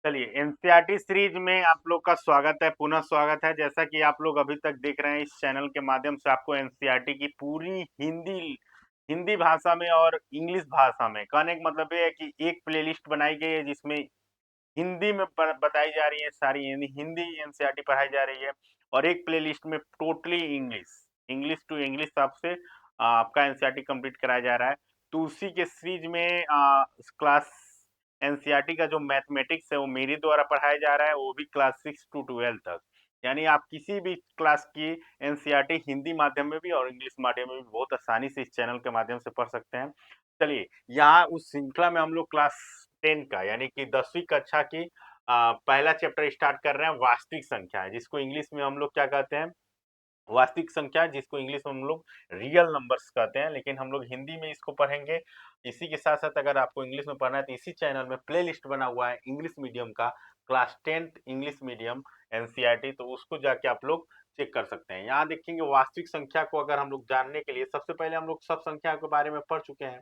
चलिए NCERT series में आप लोग का स्वागत है, पुनः स्वागत है। जैसा कि आप लोग अभी तक देख रहे हैं, इस चैनल के माध्यम से आपको एनसीईआरटी की पूरी हिंदी हिंदी भाषा में और इंग्लिश भाषा में, कहने का मतलब ये है कि एक प्लेलिस्ट बनाई गई है जिसमें हिंदी में बताई जा रही है सारी हिंदी एनसीईआरटी पढ़ाई जा रही है, और एक प्लेलिस्ट में totally English English to English आपसे आपका एनसीईआरटी कंप्लीट कराया जा रहा है। तो उसी के सीरीज में क्लास एनसीईआरटी का जो मैथमेटिक्स है वो मेरे द्वारा पढ़ाया जा रहा है, वो भी क्लास 6 to 12 तक। यानी आप किसी भी क्लास की एनसीईआरटी हिंदी माध्यम में भी और इंग्लिश माध्यम में भी बहुत आसानी से इस चैनल के माध्यम से पढ़ सकते हैं। चलिए, यहाँ उस श्रृंखला में हम लोग क्लास 10 का यानी कि 10वीं कक्षा की पहला चैप्टर स्टार्ट कर रहे हैं, वास्तविक संख्या, जिसको इंग्लिश में हम लोग क्या कहते हैं, वास्तविक संख्या, जिसको इंग्लिश में हम लोग रियल नंबर्स कहते हैं, लेकिन हम लोग हिंदी में इसको पढ़ेंगे। इसी के साथ साथ अगर आपको इंग्लिश में पढ़ना है तो इसी चैनल में प्लेलिस्ट बना हुआ है इंग्लिश मीडियम का, class 10th English medium NCERT, तो उसको जाके आप लोग चेक कर सकते हैं। यहाँ देखेंगे वास्तविक संख्या को अगर हम लोग जानने के लिए, सबसे पहले हम लोग सब संख्या के बारे में पढ़ चुके हैं।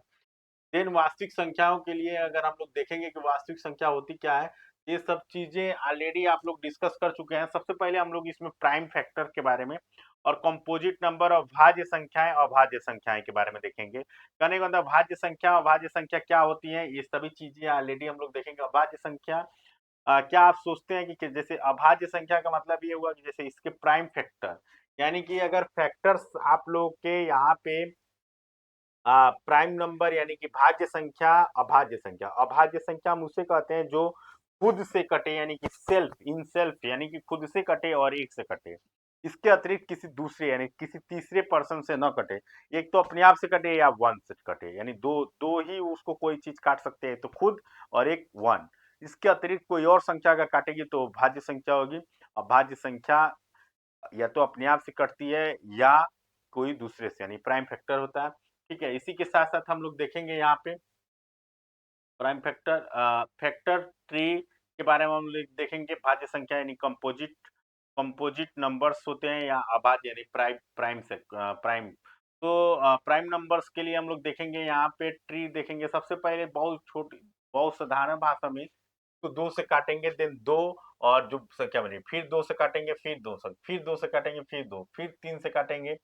देन वास्तविक संख्याओं के लिए अगर हम लोग देखेंगे कि वास्तविक संख्या होती क्या है, ये सब चीजें ऑलरेडी आप लोग डिस्कस कर चुके हैं। सबसे पहले हम लोग इसमें प्राइम फैक्टर के बारे में और कंपोजिट नंबर और भाज्य संख्याएं अभाज्य संख्याएं के बारे में देखेंगे। कहने का मतलब भाज्य संख्या अभाज्य संख्या क्या होती है, ये सभी चीजें ऑलरेडी हम लोग देखेंगे। अभाज्य संख्या क्या आप सोचते हैं कि जैसे अभाज्य संख्या का मतलब ये हुआ कि जैसे इसके प्राइम फैक्टर, यानी कि अगर फैक्टर्स आप लोग के यहाँ पे प्राइम नंबर यानी कि भाज्य संख्या, अभाज्य संख्या, अभाज्य संख्या हम उसे कहते हैं जो खुद से कटे, यानी कि सेल्फ इन सेल्फ, यानी कि खुद से कटे और एक से कटे, इसके अतिरिक्त किसी दूसरे यानी किसी तीसरे पर्सन से न कटे। एक तो अपने आप से कटे या वन से कटे, यानी दो दो ही उसको कोई चीज काट सकते हैं, तो खुद और एक वन। इसके अतिरिक्त कोई और संख्या अगर काटेगी तो भाज्य संख्या होगी। अभाज्य संख्या या तो अपने आप से कटती है या कोई दूसरे से, यानी प्राइम फैक्टर होता है। ठीक है, इसी के साथ साथ हम लोग देखेंगे यहाँ पे प्राइम फैक्टर, फैक्टर ट्री के बारे में हम लोग देखेंगे। भाज्य संख्या यानी कंपोजिट कंपोजिट नंबर्स होते हैं या अभाज्य यानी प्राइम प्राइम से प्राइम। तो प्राइम नंबर्स के लिए हम लोग देखेंगे यहाँ पे ट्री देखेंगे। सबसे पहले बहुत छोटी, बहुत साधारण भाषा में, तो दो से काटेंगे, देन दो और जो संख्या बनी, फिर दो से काटेंगे, फिर दो से, फिर दो से काटेंगे, फिर दो, फिर तीन से काटेंगे,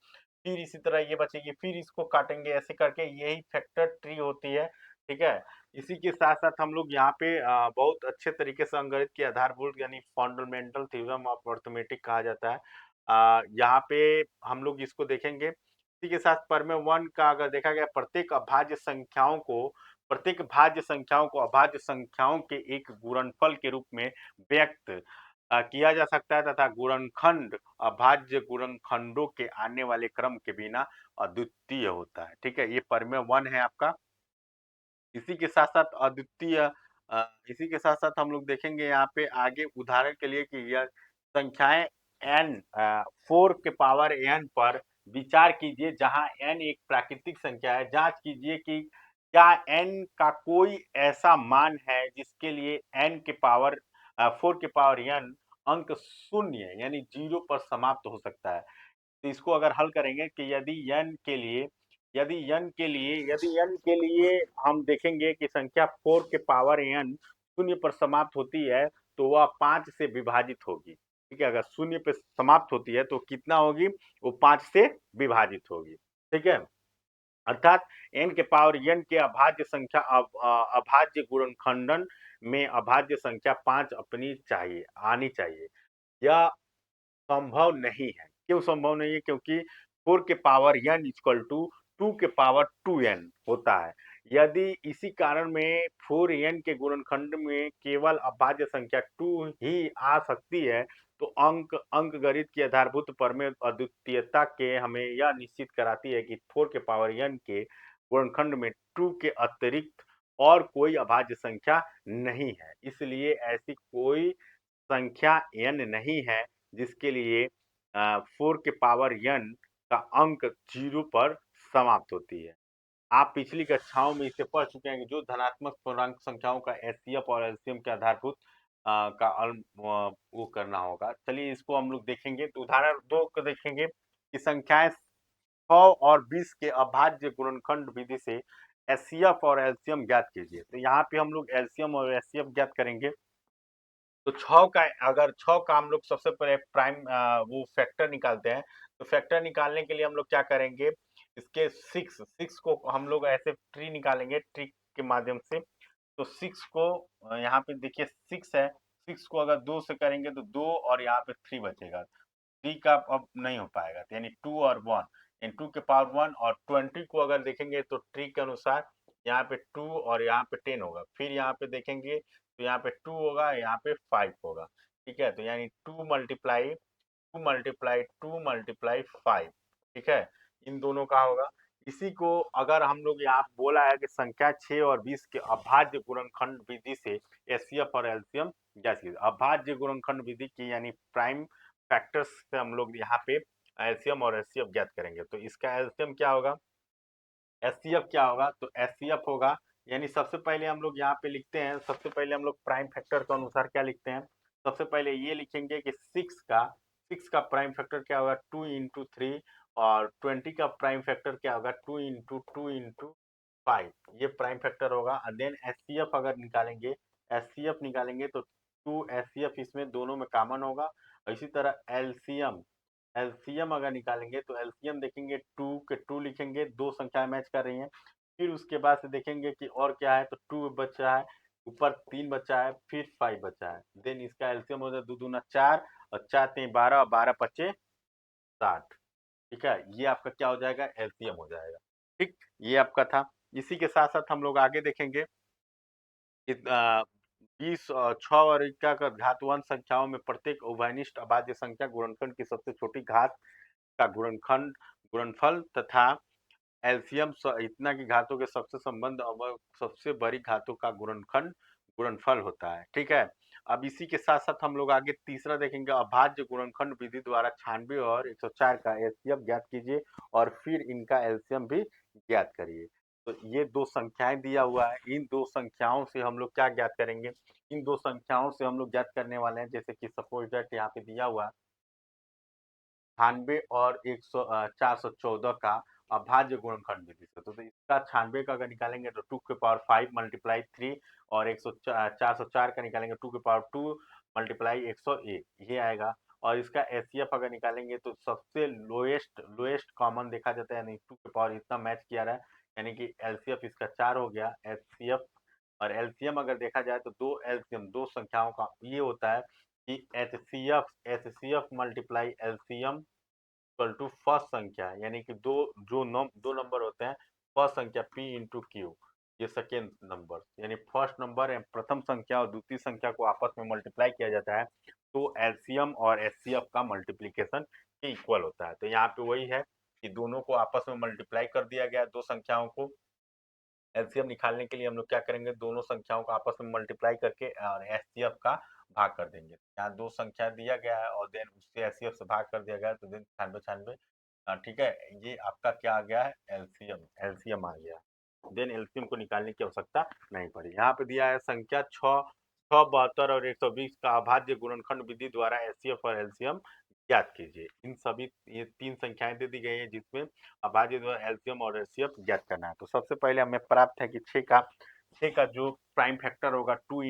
फिर इसी तरह ये बचेगी, फिर इसको काटेंगे, ऐसे करके यही फैक्टर ट्री होती है। ठीक है, इसी के साथ साथ हम लोग यहाँ पे बहुत अच्छे तरीके से अंकगणित की आधारभूत यानी फंडामेंटल थ्योरम ऑफ अर्थमेटिक कहा जाता है, यहाँ पे हम लोग इसको देखेंगे। इसी के साथ परमेय वन का अगर देखा गया, प्रत्येक भाज्य संख्याओं को अभाज्य संख्याओं के एक गुणनफल के रूप में व्यक्त किया जा सकता है, तथा गुणनखंड अभाज्य गुणनखंडों के आने वाले क्रम के बिना अद्वितीय होता है। ठीक है, ये परमेय वन है आपका। इसी के साथ साथ अद्वितीय, इसी के साथ साथ हम लोग देखेंगे यहाँ पे आगे उदाहरण के लिए कि यह संख्याएं n 4 के पावर n पर विचार कीजिए, जहां n एक प्राकृतिक संख्या है। जांच कीजिए कि क्या n का कोई ऐसा मान है जिसके लिए n के पावर 4 के पावर n अंक शून्य यानी जीरो पर समाप्त हो सकता है। तो इसको अगर हल करेंगे कि यदि n के लिए हम देखेंगे कि संख्या 4 के पावर n शून्य पर समाप्त होती है, तो वह 5 से विभाजित होगी। ठीक है, अगर शून्य पे समाप्त होती है तो कितना होगी, वो 5 से विभाजित होगी। ठीक है, अर्थात n के पावर n के अभाज्य संख्या अभाज्य गुणनखंडन में अभाज्य संख्या 5 अपनी चाहिए आनी चाहिए। यह संभव नहीं है। क्यों संभव नहीं है? क्योंकि 4 के पावर n इक्वल टू 2 के पावर 2n होता है। यदि इसी कारण में 4n के गुणनखंड में केवल अभाज्य संख्या 2 ही आ सकती है, तो अंकगणित की आधारभूत प्रमेय अद्वितीयता के हमें यह निश्चित कराती है कि 4 के पावर n के गुणनखंड में 2 के अतिरिक्त और कोई अभाज्य संख्या नहीं है। इसलिए ऐसी कोई संख्या n नहीं है जिसके लिए 4 के पावर n का अंक 0 पर समाप्त होती है। आप पिछली कक्षाओं में इसे पढ़ चुके हैं कि जो धनात्मक पूर्णांक संख्याओं का एचसीएफ और एलसीएम के आधारभूत का वो करना होगा। चलिए इसको हम लोग देखेंगे। तो उदाहरण 2 को देखेंगे कि संख्याएं 100 और 20 के अभाज्य गुणनखंड विधि से एचसीएफ और एलसीएम ज्ञात कीजिए। तो यहाँ पे हम लोग एलसीएम और एचसीएफ ज्ञात करेंगे। तो 6 का, अगर 6 का हम लोग सबसे पहले प्राइम वो फैक्टर निकालते हैं, तो फैक्टर निकालने के लिए हम लोग क्या करेंगे, इसके 6 को हम लोग ऐसे ट्री निकालेंगे, ट्री के माध्यम से। तो 6 को यहाँ पे देखिए 6 है, 6 को अगर 2 से करेंगे तो 2 और यहाँ पे 3 बचेगा। 3 का अब नहीं हो पाएगा, तो यानी 2 और 1, यानी 2 के पावर 1, और 20 को अगर देखेंगे तो ट्री के अनुसार यहाँ पे 2 और यहाँ पे 10 होगा। फिर यहाँ पे देखेंगे तो यहाँ पे 2 होगा, यहाँ पे 5 होगा। ठीक है, तो यानी 2 ठीक है, इन दोनों का होगा। इसी को अगर हम लोग यहाँ बोला है कि संख्या 6 और 20 के अभाज्य गुणनखंड विधि से एचसीएफ और एलसीएम ज्ञात कीजिए। अभाज्य गुणनखंड विधि की यानी प्राइम फैक्टर्स से हम लोग यहाँ पे एलसीएम और एचसीएफ ज्ञात करेंगे। तो इसका एलसीएम क्या होगा, एचसीएफ क्या होगा, तो एचसीएफ होगा, यानी सबसे पहले हम लोग यहाँ पे लिखते हैं, सबसे पहले हम लोग प्राइम फैक्टर के अनुसार क्या लिखते हैं, सबसे पहले ये लिखेंगे कि 6 का प्राइम फैक्टर क्या होगा, 2 × 3, और 20 का प्राइम फैक्टर क्या होगा, 2 × 5, ये प्राइम फैक्टर होगा। देन एचसीएफ अगर निकालेंगे, एचसीएफ निकालेंगे तो 2 एचसीएफ इसमें दोनों में कॉमन होगा। इसी तरह एलसीएम, एलसीएम अगर निकालेंगे तो एलसीएम देखेंगे 2 के 2 लिखेंगे, दो संख्याएं मैच कर रही हैं। फिर उसके बाद से देखेंगे कि और क्या है, तो 2 बचा है, ऊपर 3 बचा है, फिर 5 बचा है। देन इसका एलसीएम हो जाए 2 दूना 4, और 4 3 12, और 12 पचे 60। ठीक है, ये आपका क्या हो जाएगा, एलसीएम हो जाएगा। ठीक, ये आपका था। इसी के साथ साथ हम लोग आगे देखेंगे कि 20, 6 और इक्का का घातवान संख्याओं में प्रत्येक उभयनिष्ठ अभाज्य संख्या गुणनखंड की सबसे छोटी घात का गुणनखंड गुणनफल तथा एलसीएम इतना की घातों के सबसे संबंध और सबसे बड़ी घातों का गुणनखंड गुणनफल होता है। ठीक है, अब इसी के साथ साथ हम लोग आगे तीसरा देखेंगे, अभाज्य गुणनखंड विधि द्वारा 96 और 104 का एचसीएफ ज्ञात कीजिए और फिर इनका एलसीएम भी ज्ञात करिए। तो ये दो संख्याएं दिया हुआ है, इन दो संख्याओं से हम लोग क्या ज्ञात करेंगे, इन दो संख्याओं से हम लोग ज्ञात करने वाले हैं, जैसे कि सपोज दैट यहाँ पे दिया हुआ 96 और 414 का अभाज्य गुणनखंड विधि से। तो इसका 96 का अगर निकालेंगे तो 2 के पावर 5 मल्टीप्लाई 3, और 404 का निकालेंगे 2 के पावर 2 मल्टीप्लाई 101, ये आएगा। और इसका एचसीएफ अगर निकालेंगे तो सबसे लोएस्ट लोएस्ट कॉमन देखा जाता है, यानी 2 के पावर इतना मैच किया रहा है, यानी कि एलसीएफ इसका 4 हो गया, एचसीएफ और एलसीएम अगर देखा जाए तो दो एलसीएम दो संख्याओं का ये होता है कि HCF multiply LCM equal to first संख्या, यानी कि दो नंबर होते हैं, फर्स्ट संख्या p इंटू क्यू, ये सेकेंड नंबर, यानी फर्स्ट नंबर है प्रथम संख्या और द्वितीय संख्या को आपस में मल्टीप्लाई किया जाता है, तो एलसीएम और एचसीएफ का मल्टीप्लीकेशन के इक्वल होता है। तो यहाँ पे वही है कि दोनों को आपस में मल्टीप्लाई कर दिया गया, दो संख्याओं को एलसीएम निकालने के लिए हम लोग क्या करेंगे, दोनों संख्याओं को आपस में मल्टीप्लाई करके और एचसीएफ का भाग कर देंगे। यहाँ दो संख्या दिया गया है और देन उससे एचसीएफ से भाग कर दिया गया है, तो देन 96 ठीक है, ये आपका क्या आ गया है, एलसीएम एलसीएम आ गया। देन एलसीएम को निकालने की आवश्यकता नहीं पड़ी। यहाँ पे दिया है संख्या 6, 72 और 120 का अभाज्य गुणनखंड विधि द्वारा एचसीएफ और एलसीएम ज्ञात कीजिए। इन सभी ये तीन संख्याएं दे दी गई है जिसमें अभाज्य द्वारा एलसीएम और एचसीएफ ज्ञात करना है। तो सबसे पहले हमें प्राप्त है कि 6 का जो प्राइम फैक्टर होगा 2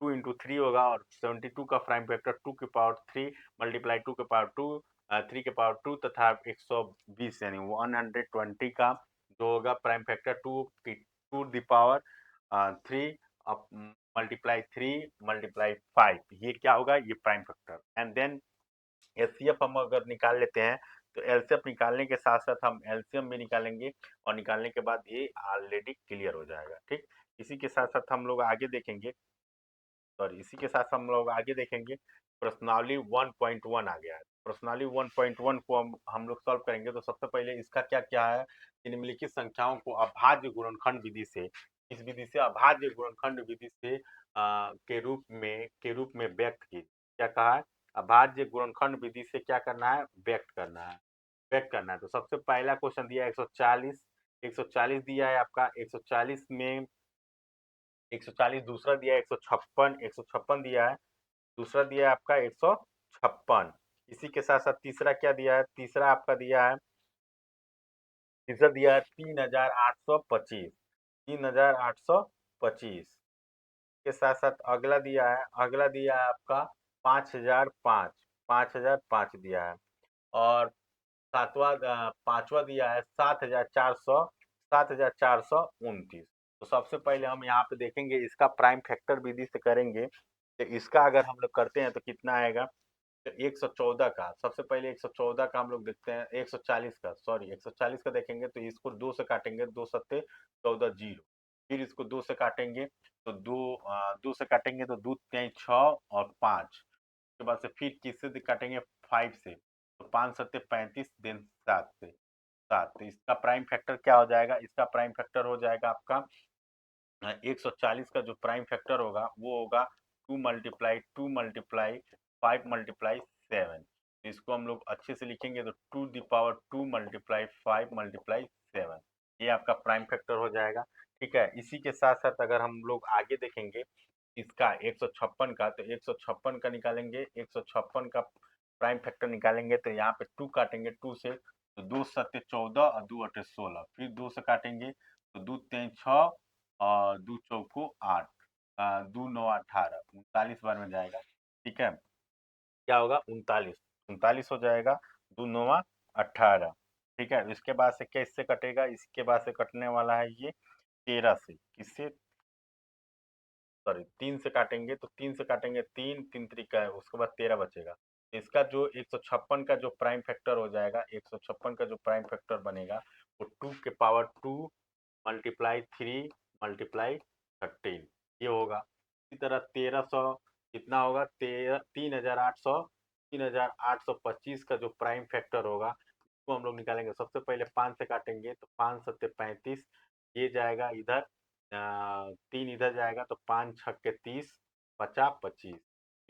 × 3 होगा, और 72 का प्राइम फैक्टर 2 के पावर 3 मल्टीप्लाई 2 के पावर 2 3 के पावर 2 तथा 120 यानी 120 का जो होगा prime factor 2 to the power 3 multiply 3 multiply 5, ये क्या होगा, ये prime factor. And then HCF हम अगर निकाल लेते हैं तो एलसीएफ निकालने के साथ साथ हम एलसीएम भी निकालेंगे, और निकालने के बाद ये ऑलरेडी क्लियर हो जाएगा। ठीक, इसी के साथ साथ हम लोग आगे देखेंगे, सॉरी इसी के साथ हम लोग आगे देखेंगे, प्रश्नावली 1.1 आ गया है। प्रश्नावली 1.1 को हम लोग सॉल्व करेंगे। तो सबसे पहले इसका क्या क्या है कि निम्नलिखित संख्याओं को अभाज्य गुणनखंड विधि से, इस विधि से अभाज्य गुणनखंड विधि से के रूप में व्यक्त की, क्या कहा है, अभाज्य गुणनखंड विधि से क्या करना है, व्यक्त करना है, व्यक्त करना है। तो सबसे पहला क्वेश्चन दिया है 140, 140 दिया है आपका, 140 में 140, दूसरा दिया है 156, 156 दिया है, दूसरा दिया है आपका 156। इसी के साथ साथ तीसरा क्या दिया है, तीसरा आपका दिया है, तीसरा दिया है 3825, 3825। के साथ साथ अगला दिया है आपका 5005, 5005 दिया है। और पांचवा दिया है 7400, 7429। तो सबसे पहले हम यहाँ पे देखेंगे, इसका प्राइम फैक्टर विधि से करेंगे तो इसका अगर हम लोग करते हैं तो कितना आएगा। तो 114 का, सबसे पहले 114 का हम लोग देखते हैं, 140 का, सॉरी 140 का देखेंगे तो इसको 2 से काटेंगे, 2 सत्ते 14 जीरो। फिर इसको 2 से काटेंगे तो 2 से काटेंगे तो 2 तिहाई 6 और 5। उसके बाद से फिर किससे काटेंगे, 5 से, तो 5 सत्ते 35 देन 7 से, 7। तो इसका प्राइम फैक्टर क्या हो जाएगा, इसका प्राइम फैक्टर हो जाएगा आपका 140 का जो प्राइम फैक्टर होगा वो होगा 2 मल्टीप्लाई 2 मल्टीप्लाई 5 मल्टीप्लाई 7। इसको हम लोग अच्छे से लिखेंगे तो 2 दी पावर 2 मल्टीप्लाई 5 मल्टीप्लाई 7, ये आपका प्राइम फैक्टर हो जाएगा। ठीक है, इसी के साथ साथ अगर हम लोग आगे देखेंगे इसका 156 का, तो 156 का निकालेंगे, 156 का प्राइम फैक्टर निकालेंगे तो यहाँ पे 2 काटेंगे 2 से, तो 2 सत्ते 14 और 2 अठे 16। फिर 2 से काटेंगे तो 2 तिहाई 6 और 2 चौको 8, 2 9 18, 39 बार में जाएगा। ठीक है, क्या होगा, 39, 39 हो जाएगा, 2 9 18। ठीक है, इसके बाद से क्या इससे कटेगा, इसके बाद से कटने वाला है ये 13 से, किससे, सॉरी 3 से काटेंगे, तो 3 से काटेंगे 3 3 त्रिका है, उसके बाद 13 बचेगा। इसका जो 156 का जो प्राइम फैक्टर हो जाएगा, 156 का जो प्राइम फैक्टर बनेगा वो 2 के पावर 2 मल्टीप्लाई 3 मल्टीप्लाई 13 ये होगा। इसी तरह 1300 कितना होगा, 3825 का जो प्राइम फैक्टर होगा उसको हम लोग निकालेंगे। सबसे पहले 5 से काटेंगे तो 5 सत्ते 35, ये जाएगा इधर, 3 इधर जाएगा तो 5 छक्के 30, 50 25।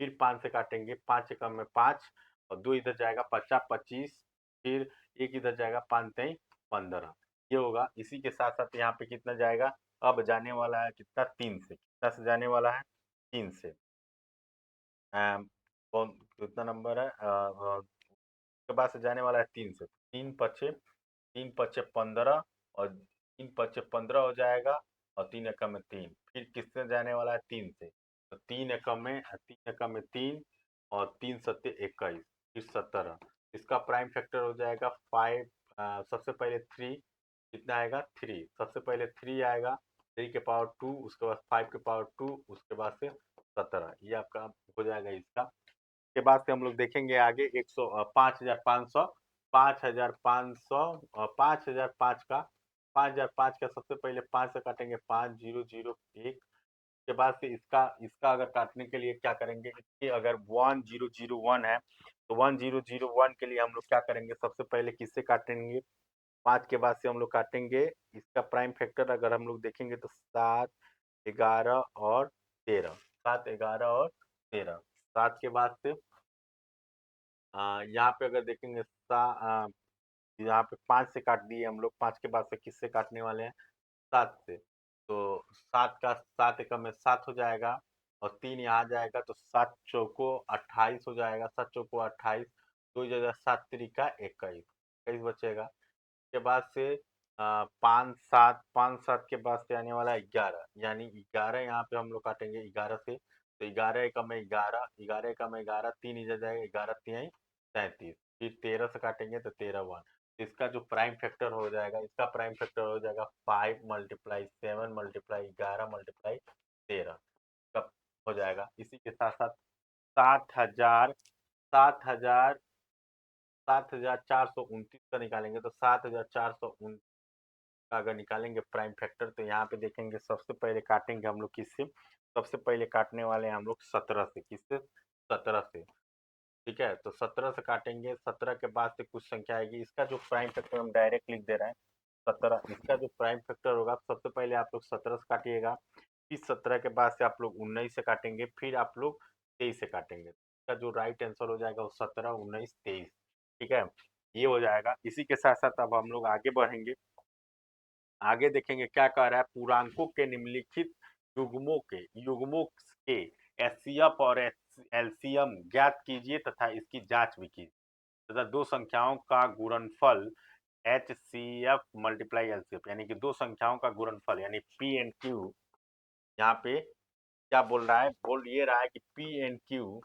फिर 5 से काटेंगे, 5 एकम में 5 और 2 इधर जाएगा 50 25। फिर एक इधर जाएगा 5 तेई 15, ये होगा। इसी के साथ साथ यहाँ पे कितना जाएगा, अब जाने वाला है कितना, 3 से, कितना से जाने वाला है, 3 से। कौन कितना नंबर है, के बाद से जाने वाला है 3 से, 3 पचे 15 और 3 पचे 15 हो जाएगा और 3 एकम में 3। फिर किससे जाने वाला है, 3 से, तो 3 एकम में 3 और 3 सत्ते 21, फिर 17। इसका प्राइम फैक्टर हो जाएगा 5, सबसे पहले 3 कितना आएगा, 3, सबसे पहले 3 आएगा, 3 के पावर 2, उसके बाद 5 के पावर 2, उसके बाद से 17, ये आपका हो जाएगा इसका। के बाद से हम लोग देखेंगे आगे 100, 5500, 5500 और 5005 का, 5005 का सबसे पहले 5 से काटेंगे, 5001। के बाद से इसका इसका अगर काटने के लिए क्या करेंगे, इसके अगर 1001 है तो 1001 के लिए हम लोग क्या करेंगे, सबसे पहले किससे काटेंगे, 5 के बाद से हम लोग काटेंगे। इसका प्राइम फैक्टर अगर हम लोग देखेंगे तो 7 11 और 13, 7 11 और 13। 7 के बाद से यहाँ पे अगर देखेंगे यहाँ पे 5 से काट दिए हम लोग, 5 के बाद से किससे काटने वाले हैं, 7 से। तो 7 का 7 एकम में 7 हो जाएगा और 3 यहाँ जाएगा तो 7 चौको 28 हो जाएगा, 7 चौको 28, 2 जगह 7 त्रिका 21, 21 बचेगा। के बाद से 5 7 के बाद से आने वाला है 11, यानी 11 यहाँ पे हम लोग काटेंगे 11 से, तो 11 एकम में 11, 11 एकम में 11, 3 इधर जाएगा, 11 तिहाई 37। फिर 13 से काटेंगे तो 13 1। इसका जो प्राइम फैक्टर हो जाएगा, इसका प्राइम फैक्टर हो जाएगा 5 मल्टीप्लाई 7 मल्टीप्लाई 11 मल्टीप्लाई 13 कब हो जाएगा। इसी के साथ साथ 7000 7000 7429 का निकालेंगे, तो 7429 का अगर निकालेंगे प्राइम फैक्टर तो यहाँ पे देखेंगे सबसे पहले काटेंगे हम लोग किससे, सबसे पहले काटने वाले हैं हम लोग 17 से, किससे, 17 से। ठीक है, तो 17 से काटेंगे, 17 के बाद से कुछ संख्या आएगी, इसका जो प्राइम फैक्टर हम डायरेक्ट लिख दे रहे हैं 17। इसका जो प्राइम फैक्टर होगा सबसे पहले आप लोग 17 से काटिएगा, फिर 17 के बाद से आप लोग 19 से काटेंगे, फिर आप लोग 23 से काटेंगे। इसका जो राइट आंसर हो जाएगा वो 17 19 23। ठीक है, ये हो जाएगा। इसी के साथ साथ अब हम लोग आगे बढ़ेंगे, आगे देखेंगे क्या कह रहा है, पूर्णांकों के निम्नलिखित युग्मों के एचसीएफ और एलसीएम ज्ञात कीजिए तथा इसकी जांच भी कीजिए, तथा दो संख्याओं का गुणनफल H C F multiply LCF, यानी कि दो संख्याओं का गुणनफल यानी पी एंड क्यू यहाँ पे क्या बोल रहा है, बोल ये रहा है कि पी एंड क्यू,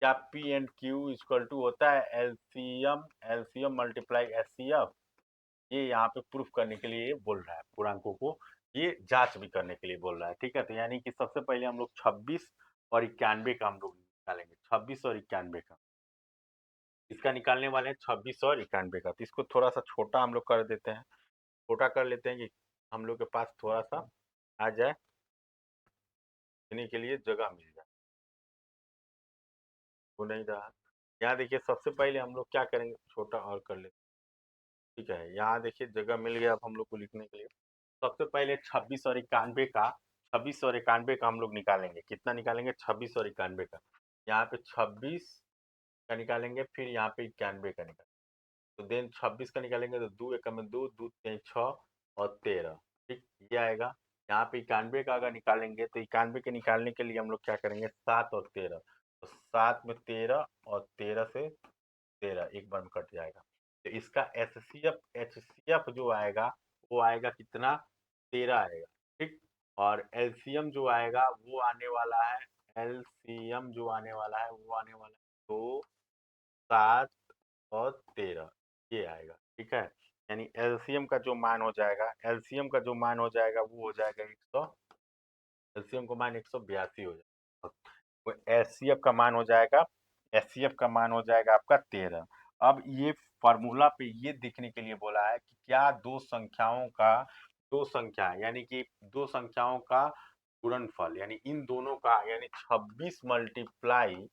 क्या P and Q equal to होता है एलसीएम, एलसीएम मल्टीप्लाई एचसीएफ। ये यहाँ पे प्रूफ करने के लिए बोल रहा है, पूर्णांकों को ये जांच भी करने के लिए बोल रहा है। ठीक है, तो यानी कि सबसे पहले हम लोग 26 और 91 का हम लोग निकालेंगे, 26 और 91 का इसका निकालने वाले हैं, 26 और 91 का। तो इसको थोड़ा सा छोटा हम लोग कर देते हैं, छोटा कर लेते हैं कि हम लोग के पास थोड़ा सा आ जाए, लिखने के लिए जगह मिल जाए। वो नहीं रहा, यहाँ देखिए सबसे पहले हम लोग क्या करेंगे, छोटा और कर लेते हैं। ठीक है, यहाँ देखिए जगह मिल गया अब हम लोग को लिखने के लिए। सबसे पहले 26 और 91 का, 26 और 91 का हम लोग निकालेंगे। कितना निकालेंगे, 26 और 91 का। यहाँ पे 26 का निकालेंगे, फिर यहाँ पे 91 का निकालेंगे। तो देन 26 का निकालेंगे तो 2 एकम में 2, 2 3 6 और 13। ठीक, ये आएगा। यहाँ पे 91 का अगर निकालेंगे तो 91 के निकालने के लिए हम लोग क्या करेंगे, 7 और 13। तो 7 में 13 और 13 से 13 एक बार में कट जाएगा। तो इसका एचसीएफ, एचसीएफ जो आएगा वो आएगा कितना, 13 आएगा। ठीक, और एलसीएम जो आएगा वो आने वाला है, एलसीएम जो आने वाला है वो आने वाला है 2, 7 और 13, ये आएगा। ठीक है, यानी एलसीएम का जो मान हो जाएगा, एलसीएम का जो मान हो जाएगा वो हो जाएगा 100, एलसीएम का मान 182 हो जाएगा। वो एचसीएफ का मान हो जाएगा, एचसीएफ का मान हो जाएगा आपका 13। अब ये फार्मूला पे ये देखने के लिए बोला है कि क्या दो संख्याओं का, दो संख्या यानी कि दो संख्याओं का गुणनफल, यानी इन दोनों का, यानी 26 मल्टीप्लाई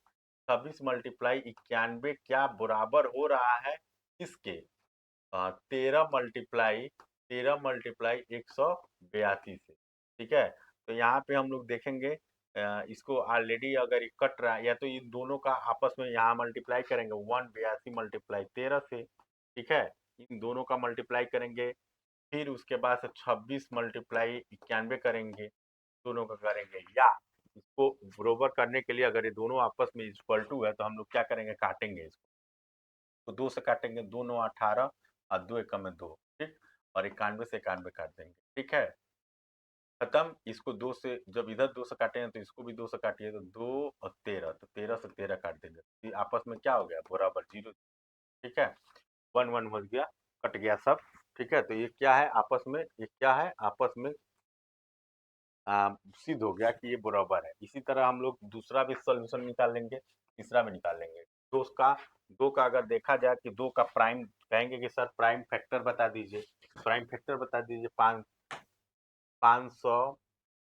क्या बराबर हो रहा है किसके, 13 मल्टीप्लाई 182 से। ठीक है, तो यहाँ पे हम लोग देखेंगे, इसको ऑलरेडी अगर ये कट रहा है, या तो इन दोनों का आपस में यहाँ मल्टीप्लाई करेंगे, 182 मल्टीप्लाई 13 से। ठीक है, इन दोनों का मल्टीप्लाई करेंगे, फिर उसके बाद से 26 मल्टीप्लाई 91 करेंगे, दोनों का करेंगे। या इसको बरोबर करने के लिए अगर ये दोनों आपस में इक्वल टू है तो हम लोग क्या करेंगे, काटेंगे इसको। तो 2 से काटेंगे, 2 9 18 और 2 एकम में 2। ठीक, और 91 से 91 काट देंगे। ठीक है, खत्म। इसको 2 से जब इधर 2 से काटे हैं तो इसको भी 2 से काटिए, तो 2 और 13, तो 13 से 13 काट देंगे। ये आपस में क्या हो गया, बराबर 0। ठीक है, 1 1 हो गया, कट गया सब। ठीक है, तो ये क्या है आपस में, ये क्या है आपस में सिद्ध हो गया कि ये बराबर है। इसी तरह हम लोग दूसरा भी सॉल्यूशन निकाल लेंगे, तीसरा भी निकाल लेंगे। दो का अगर देखा जाए कि दो का प्राइम, कहेंगे कि सर प्राइम फैक्टर बता दीजिए, प्राइम फैक्टर बता दीजिए। 500,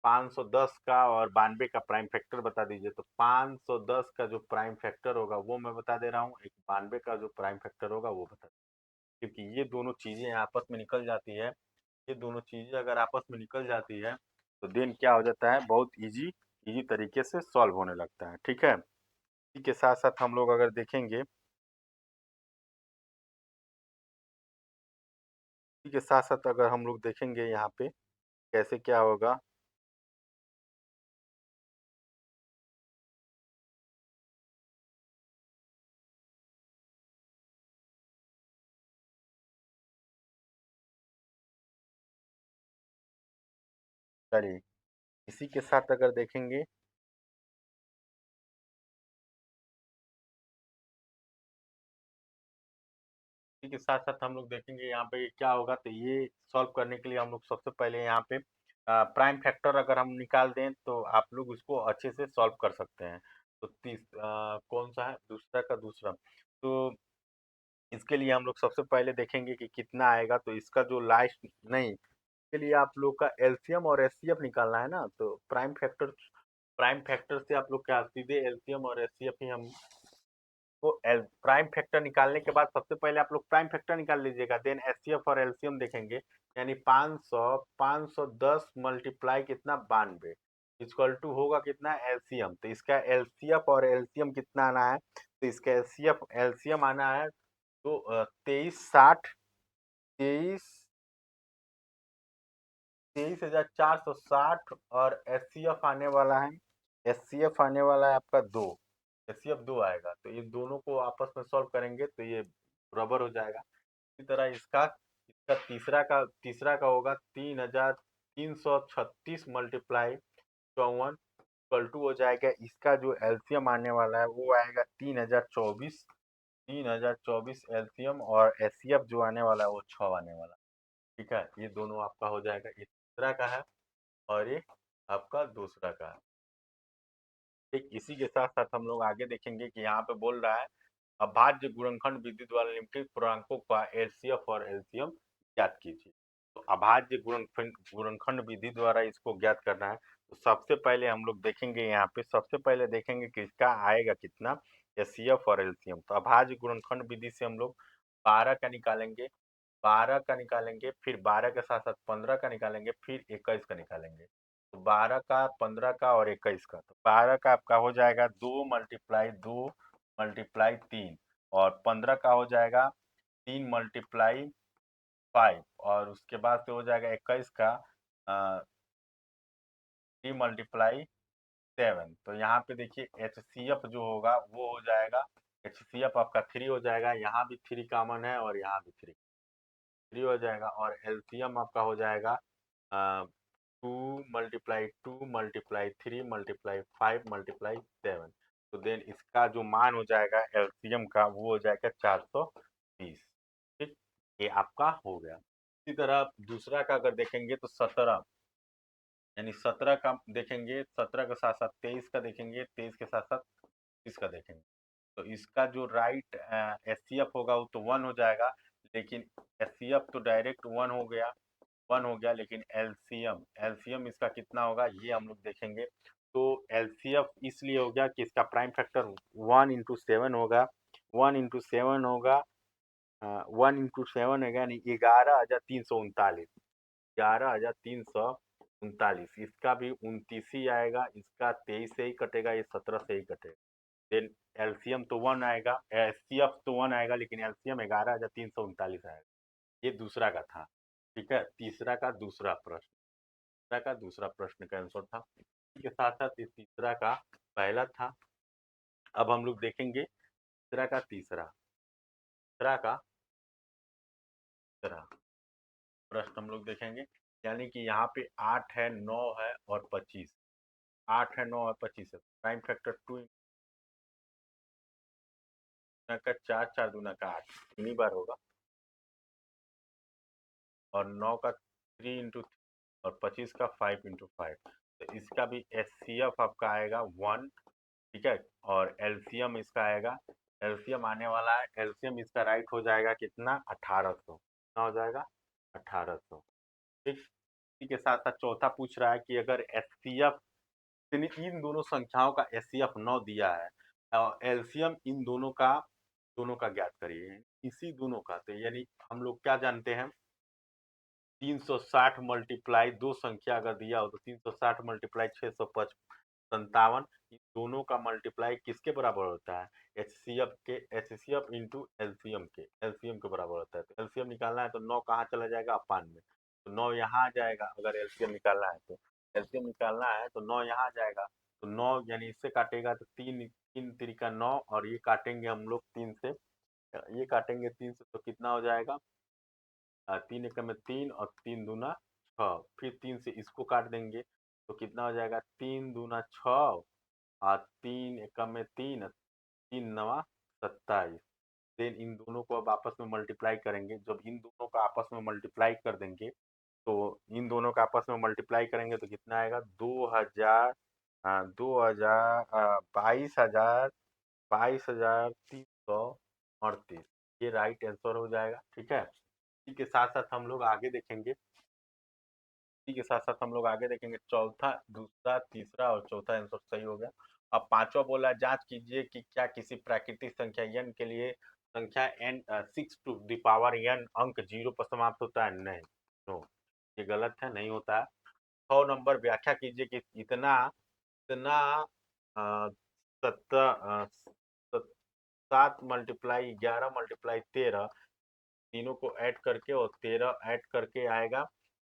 510 का और 92 का प्राइम फैक्टर बता दीजिए। तो 510 का जो प्राइम फैक्टर होगा वो मैं बता दे रहा हूँ, एक 92 का जो प्राइम फैक्टर होगा वो बता, क्योंकि ये दोनों चीजें आपस में निकल जाती है, ये दोनों चीजें अगर आपस में निकल जाती है तो देन क्या हो जाता है, बहुत इजी, इजी तरीके से सॉल्व होने लगता है। ठीक है, इसी के साथ साथ हम लोग अगर देखेंगे, इसी के साथ साथ अगर हम लोग देखेंगे यहाँ पे कैसे क्या होगा। चलिए, इसी के साथ अगर देखेंगे, इसी के साथ साथ हम लोग देखेंगे यहाँ पे क्या होगा। तो ये सॉल्व करने के लिए हम लोग सबसे पहले यहाँ पे प्राइम फैक्टर अगर हम निकाल दें तो आप लोग उसको अच्छे से सॉल्व कर सकते हैं। तो कौन सा है, दूसरा का दूसरा। तो इसके लिए हम लोग सबसे पहले देखेंगे कि कितना आएगा। तो इसका जो लास्ट, नहीं, इसके लिए आप लोग का एलसीएम और एचसीएफ निकालना है ना। तो प्राइम फैक्टर से आप लोग क्या सीधे एलसीएम और एचसीएफ ही हम, तो प्राइम फैक्टर निकालने के बाद सबसे पहले आप लोग प्राइम फैक्टर निकाल लीजिएगा, देन एचसीएफ और एलसीएम देखेंगे। यानी 500, 510 मल्टीप्लाई कितना, 92 इक्वल टू होगा कितना, एलसीएम। तो इसका एलसीएफ और एलसीएम कितना आना है, तो इसका एलसीएफ एलसीएम आना है तो 2360, 23,460। और एचसीएफ आने वाला है, एचसीएफ आने वाला है आपका 2, एचसीएफ 2 आएगा। तो ये दोनों को आपस में सॉल्व करेंगे तो ये बराबर हो जाएगा। इसी तरह इसका, इसका तीसरा का होगा 3,336 मल्टीप्लाई 54 इक्वल टू हो जाएगा, इसका जो एलसीएम आने वाला है वो आएगा 3024 एलसीएम, और एचसीएफ जो आने वाला है वो 6 आने वाला है। ठीक है, ये दोनों आपका हो जाएगा, ये तीसरा का है और ये आपका दूसरा का है। ठीक, इसी के साथ साथ हम लोग आगे देखेंगे कि यहाँ पे बोल रहा है अभाज्य गुणनखंड विधि द्वारा निम्नलिखित पूर्णांकों का एचसीएफ और एलसीएम ज्ञात कीजिए। तो अभाज्य गुणनखंड विधि द्वारा इसको ज्ञात करना है। तो सबसे पहले हम लोग देखेंगे, यहाँ पे सबसे पहले देखेंगे कि इसका आएगा कितना एचसीएफ और एलसीएम। तो अभाज्य गुणनखंड विधि से हम लोग 12 का निकालेंगे, 12 का निकालेंगे, फिर 12 के साथ साथ 15 का निकालेंगे, फिर 21 का निकालेंगे। तो 12 का, 15 का और 21 का, तो 12 का आपका हो जाएगा 2 × 2 × 3, और 15 का हो जाएगा 3 × 5, और उसके बाद से हो जाएगा 21 का 3 × 7। तो यहाँ पे देखिए एचसीएफ जो होगा वो हो जाएगा, एचसीएफ आपका 3 हो जाएगा, यहाँ भी 3 कॉमन है और यहाँ भी 3 हो जाएगा, और एलसीएम आपका हो जाएगा 2 × 3 × 5 × 7। तो देन इसका जो मान हो जाएगा एलसीएम का वो हो जाएगा 420। ठीक, ये आपका हो गया। इसी तरह दूसरा का अगर देखेंगे तो 17, यानी 17 का देखेंगे, 17 के साथ साथ 23 का देखेंगे, 23 के साथ साथ 30 का देखेंगे। तो इसका जो राइट एचसीएफ होगा वो तो 1 हो जाएगा, लेकिन एचसीएफ तो डायरेक्ट 1 हो गया, लेकिन एलसीएम एलसीएम इसका कितना होगा ये हम लोग देखेंगे। तो एलसीएफ इसलिए हो गया कि इसका प्राइम फैक्टर 1 × 7 होगा, 1 × 7 होगा, 1 × 7 होगा, यानी 11,339, 11,339। इसका भी 29 ही आएगा, इसका 23 से ही कटेगा, ये 17 से ही कटेगा। देन एलसीएम तो 1 आएगा, एचसीएफ तो 1 आएगा, लेकिन एलसीएम 11,339 आएगा। ये दूसरा का था। ठीक है, तीसरा का दूसरा प्रश्न, तीसरा का दूसरा प्रश्न का आंसर था। इसके साथ साथ इस तीसरा का पहला था। अब हम लोग देखेंगे तीसरा का तीसरा, तीसरा का तीसरा प्रश्न हम लोग देखेंगे, यानी कि यहाँ पे 8 है, 9 है और 25, 8 है, 9 है, 25 है। प्राइम फैक्टर 2 का 4, 4 दूना का 8, इतनी बार होगा, और 9 का 3 × 3 और 25 का 5 × 5। तो इसका भी एचसीएफ आपका आएगा 1। ठीक है, और एलसीएम इसका आएगा, एलसीएम आने वाला है, एलसीएम इसका राइट हो जाएगा कितना 1800, कितना हो जाएगा 1800। ठीक, इसी के साथ साथ चौथा पूछ रहा है कि अगर एचसीएफ इन दोनों संख्याओं का एचसीएफ 9 दिया है और एलसीएम इन दोनों का ज्ञात करिए, इसी दोनों का। तो यानी हम लोग क्या जानते हैं, 360 मल्टीप्लाई दो संख्या अगर दिया हो तो 360 मल्टीप्लाई 657, इन दोनों का मल्टीप्लाई किसके बराबर होता है, एचसीएफ के, एचसीएफ इंटू एलसीएम के, एलसीएम के बराबर होता है। तो एलसीएम निकालना है तो 9 कहाँ चला जाएगा अपान में, तो 9 यहाँ आ जाएगा। अगर एलसीएम निकालना है तो एलसीएम निकालना है तो 9 यहाँ आ जाएगा, तो 9 यानी इससे काटेगा तो 3, 3 × 3 = 9, और ये काटेंगे हम लोग 3 से, ये काटेंगे 3 से, तो कितना हो जाएगा 3 × 3 और 3 दूना 6, फिर 3 से इसको काट देंगे तो कितना हो जाएगा 3 दूना 6, और 3 × 3, 3 9 27। देन इन दोनों को अब आपस में मल्टीप्लाई करेंगे, जब इन दोनों का आपस में मल्टीप्लाई कर देंगे, तो इन दोनों का आपस में मल्टीप्लाई करेंगे तो कितना आएगा 2000, 2000, 22,000, 22,338, ये राइट आंसर हो जाएगा। ठीक है, इसी के साथ साथ हम लोग आगे देखेंगे, इसी के साथ साथ हम लोग आगे देखेंगे, चौथा, दूसरा, तीसरा और चौथा आंसर सही हो गया। अब पांचवा बोला, जांच कीजिए कि क्या किसी प्राकृतिक संख्या n के लिए संख्या n 6 to the power n अंक 0 पर समाप्त होता है, नहीं, नो, ये गलत है, नहीं होता है। 6 नंबर, व्याख्या कीजिए कि इतना इतना अ, 7 मल्टीप्लाई 11 × 13, तीनों को ऐड करके और 13 ऐड करके आएगा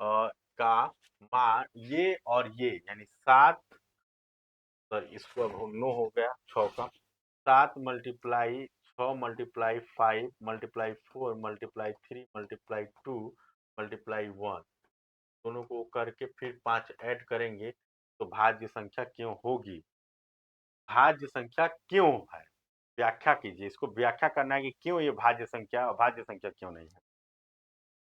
का मान, ये और ये यानी 7, सर इसको अब 9 हो गया 6 का, 7 multiply 6 multiply 5 multiply 4 multiply 3 multiply 2 multiply 1, दोनों को करके फिर 5 ऐड करेंगे तो भाज्य संख्या क्यों होगी? भाज्य संख्या क्यों है? व्याख्या कीजिए, इसको व्याख्या करना है कि क्यों ये भाज्य संख्या अभाज्य संख्या क्यों नहीं है।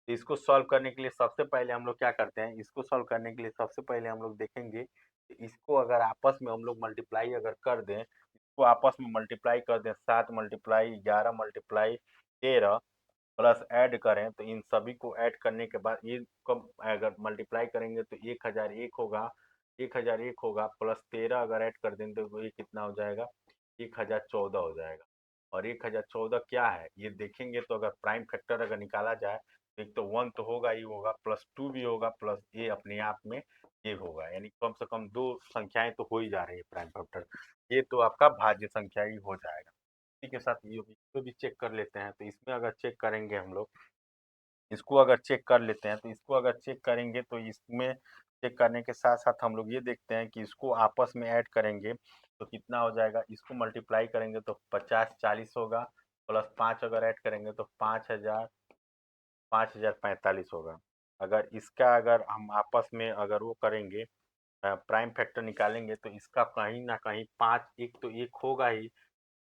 तो इसको सॉल्व करने के लिए सबसे पहले हम लोग क्या करते हैं, इसको सॉल्व करने के लिए सबसे पहले हम लोग देखेंगे कि इसको अगर आपस में हम लोग मल्टीप्लाई अगर कर दें, इसको आपस में मल्टीप्लाई कर दें, 7 मल्टीप्लाई 11 मल्टीप्लाई 13 प्लस ऐड करें, तो इन सभी को ऐड करने के बाद ये कब अगर मल्टीप्लाई करेंगे तो 1001 होगा, 1001 होगा प्लस 13 अगर ऐड कर दें तो ये कितना हो जाएगा, 1014 हो जाएगा। और 1014 क्या है ये देखेंगे तो अगर प्राइम फैक्टर अगर निकाला जाए तो एक तो 1 तो होगा ही होगा, प्लस 2 भी होगा, प्लस ये अपने आप में ये होगा, यानी कम से कम 2 संख्याएं तो हो ही जा रही है प्राइम फैक्टर। ये तो आपका भाज्य संख्या ही हो जाएगा। इसी के साथ ये भी इसको भी चेक कर लेते हैं, तो इसमें अगर चेक करेंगे हम लोग, इसको अगर चेक कर लेते हैं, तो इसको अगर चेक करेंगे तो इसमें चेक करने के साथ-साथ हम लोग ये देखते हैं कि इसको आपस में ऐड करेंगे तो कितना हो जाएगा, इसको मल्टीप्लाई करेंगे तो 50-40 होगा, प्लस 5 अगर ऐड करेंगे तो 5045 होगा। अगर इसका अगर हम आपस में अगर वो करेंगे प्राइम फैक्टर निकालेंगे तो इसका कहीं न कहीं 5 एक तो 1 होगा ही,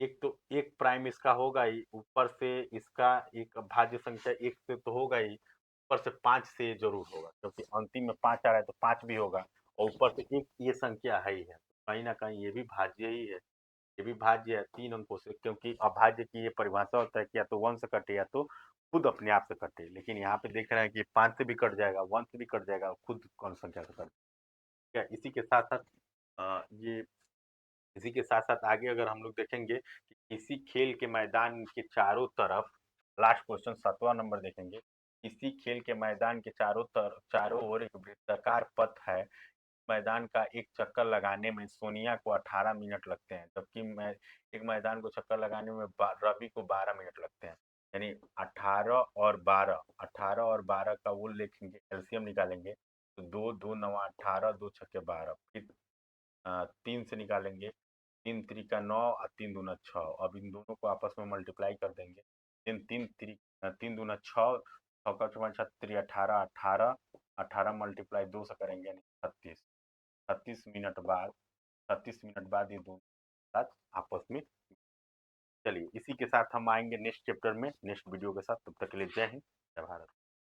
एक तो एक प्राइम इसका होगा ही, ऊपर से इसका एक भाज्य संख्या 1 से तो होगा ही, ऊपर से 5 से ज़रूर होगा, क्योंकि अंतिम में 5 आ रहा है तो 5 भी होगा और ऊपर से एक ये संख्या है ही है। कहीं न कहीं ये भी भाज्य ही है, ये भी भाज्य है 3 अंकों से, क्योंकि अभाज्य की ये परिभाषा होता है कि या तो 1 से कटे या तो खुद अपने आप से कटे। लेकिन यहाँ पे देख रहे हैं कि 5 से भी कट जाएगा, 1 से भी कट जाएगा, खुद कौन संख्या से कट जाएगा। इसी के साथ-साथ ये इसी के साथ-साथ आगे अगर हम लोग देखेंगे कि किसी खेल के मैदान के चारों तरफ, लास्ट क्वेश्चन 7वां नंबर देखेंगे, किसी खेल के मैदान के चारों ओर एक वृत्ताकार पथ है। मैदान का एक चक्कर लगाने में सोनिया को 18 मिनट लगते हैं, जबकि मैं एक मैदान को चक्कर लगाने में रवि को 12 मिनट लगते हैं। यानी 18 और 12 का वो लिखेंगे, एलसीएम निकालेंगे तो 2 नवा 18, 2 छक्के 12, फिर 3 से निकालेंगे, 3 त्रिका 9 और 3 दूना 6। अब इन दोनों को आपस में मल्टीप्लाई कर देंगे, 3 दूना 6, 6 का चौका 36, 18, 18, 18 मल्टीप्लाई 2 से करेंगे यानी 36, 36 मिनट बाद ये दोनों साथ आपस में। चलिए इसी के साथ हम आएंगे नेक्स्ट चैप्टर में नेक्स्ट वीडियो के साथ, तब तक के लिए जय हिंद, जय भारत।